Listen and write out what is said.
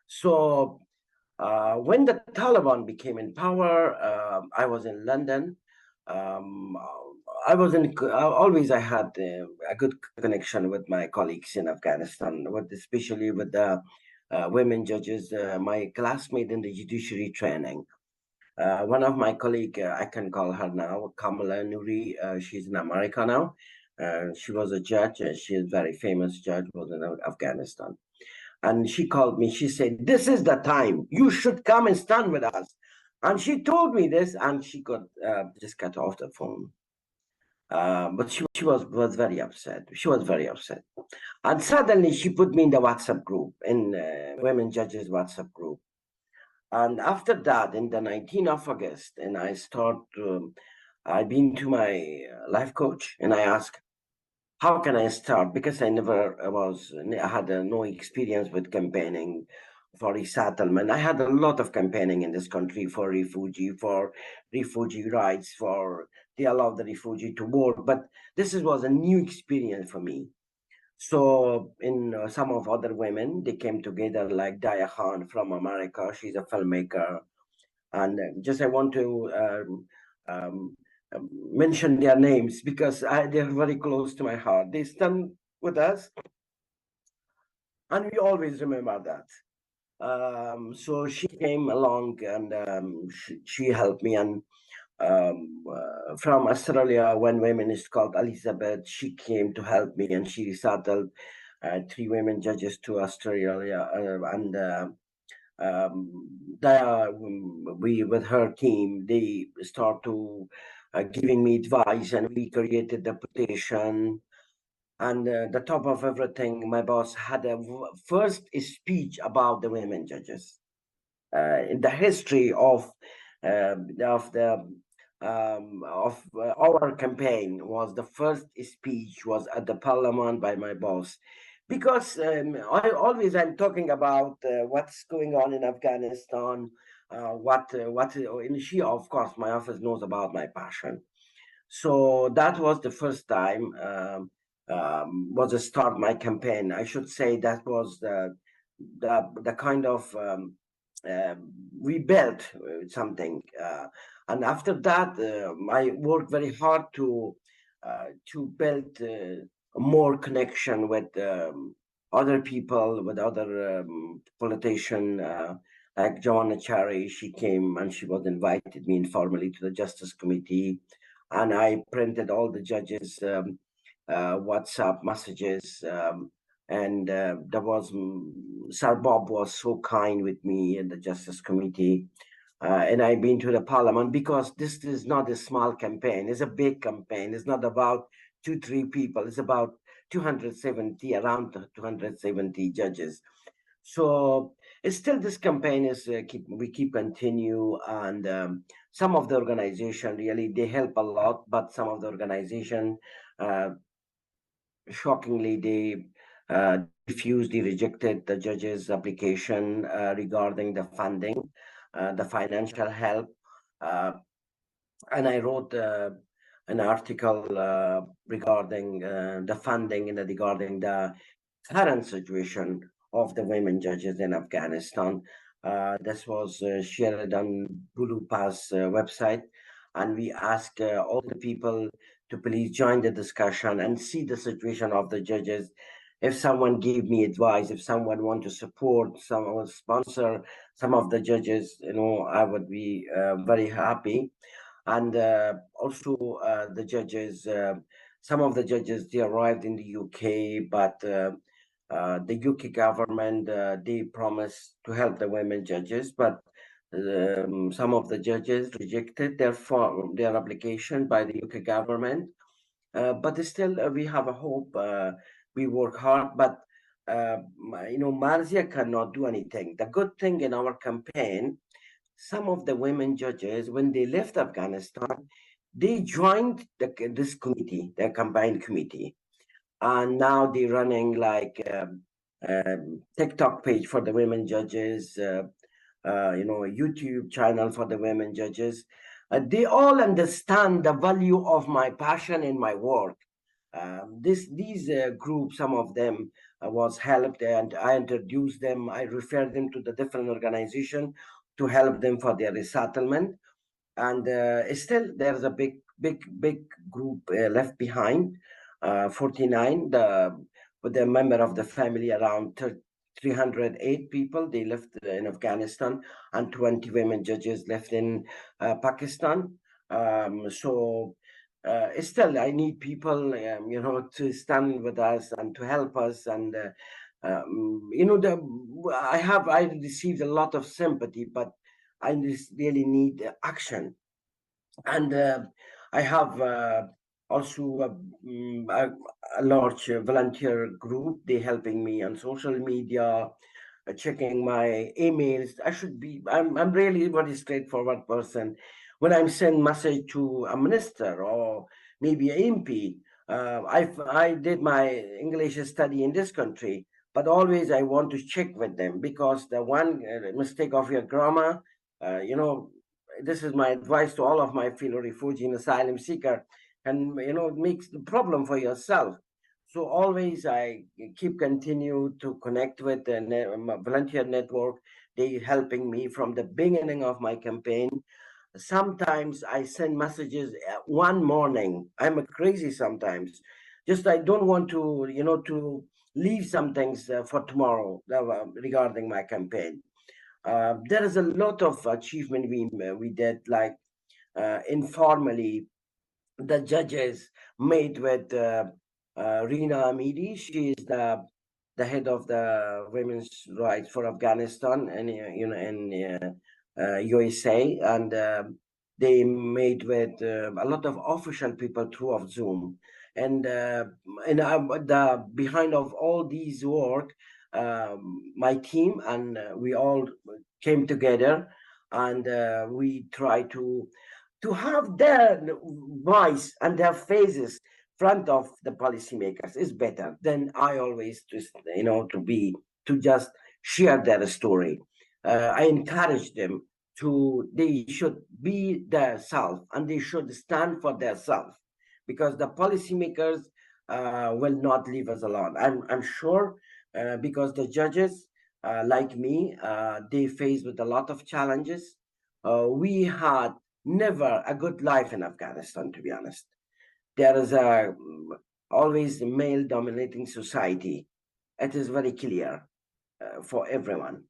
So when the Taliban became in power, I was in London. Um, always I had a good connection with my colleagues in Afghanistan, especially with the women judges, my classmate in the judiciary training. One of my colleague, I can call her now, Kamala Nuri. She's in America now. She was a judge. She is a very famous judge, was in Afghanistan. And she called me. She said, "This is the time. You should come and stand with us." And she told me this, and she got just cut off the phone. But she was very upset. She was very upset. And suddenly she put me in the WhatsApp group, in Women Judges WhatsApp group. And after that, in the 19th of August, and I've been to my life coach and I asked, how can I start? Because I had no experience with campaigning for resettlement. I had a lot of campaigning in this country for refugee rights, for they allow the refugee to work. But was a new experience for me. So, in some of other women, they came together, like Daya Khan from America. She's a filmmaker, and just I want to mention their names because they're very close to my heart. They stand with us, and we always remember that. So she came along and she helped me. And from Australia, one woman is called Elizabeth. She came to help me, and she resettled three women judges to Australia, and we with her team, they start to giving me advice, and we created the petition. And the top of everything, my boss had a first speech about the women judges in the history of our campaign. Was the first speech was at the parliament by my boss, because I'm talking about what's going on in Afghanistan. And she, of course, my office knows about my passion. So that was the first time, was the start my campaign. I should say that was the kind of we built something, and after that, I worked very hard to build more connection with other people, with other politicians. Like Joanna Chari, she came and she was invited me informally to the Justice Committee, and I printed all the judges' WhatsApp messages. And there was Sir Bob was so kind with me in the Justice Committee, and I've been to the Parliament, because this is not a small campaign; it's a big campaign. It's not about 2, 3 people; it's about 270, around 270 judges. So it's still, this campaign is we keep continue. And some of the organization really, they help a lot, but some of the organization, uh, shockingly, they rejected the judge's application regarding the funding, the financial help. Uh, and I wrote an article regarding the funding and regarding the current situation of the women judges in Afghanistan. This was shared on Bulu Pass website, and we ask all the people to please join the discussion and see the situation of the judges. If someone gave me advice, if someone want to support, someone sponsor some of the judges, I would be very happy. And also the judges, some of the judges, they arrived in the UK, but the UK government, they promised to help the women judges, but some of the judges rejected their application by the UK government. But still, we have a hope. We work hard, but Marzia cannot do anything. The good thing in our campaign, some of the women judges, when they left Afghanistan, they joined this committee, the combined committee, and now they're running like TikTok page for the women judges, YouTube channel for the women judges. They all understand the value of my passion in my work. These groups, some of them was helped, and I introduced them. I referred them to the different organization to help them for their resettlement. And still, there's a big group left behind. 49, with the member of the family, around 308 people. They left in Afghanistan, and 20 women judges left in Pakistan. Still, I need people, to stand with us and to help us. And I received a lot of sympathy, but I just really need action. And I have also a large volunteer group. They helping me on social media, checking my emails. I'm really very straightforward person. When I'm send message to a minister or maybe an MP, I did my English study in this country, but always I want to check with them, because the one mistake of your grammar, uh, you know, this is my advice to all of my fellow refugee and asylum seeker, and it makes the problem for yourself. So always I keep continue to connect with the volunteer network. They helping me from the beginning of my campaign. Sometimes I send messages one morning. I'm a crazy sometimes. Just I don't want to, to leave some things for tomorrow regarding my campaign. There is a lot of achievement we did, like informally the judges made with Rina Amidi. She is the head of the women's rights for Afghanistan and in USA, and they made with a lot of official people through of Zoom, and the behind of all these work, my team and we all came together, and we try to have their voice and their faces front of the policymakers is better than I always just to just share their story. I encourage them to they should be their self and they should stand for their self, because the policymakers will not leave us alone. I'm sure, because the judges like me, they faced with a lot of challenges. We had never a good life in Afghanistan, to be honest. There is always a male dominating society. It is very clear for everyone.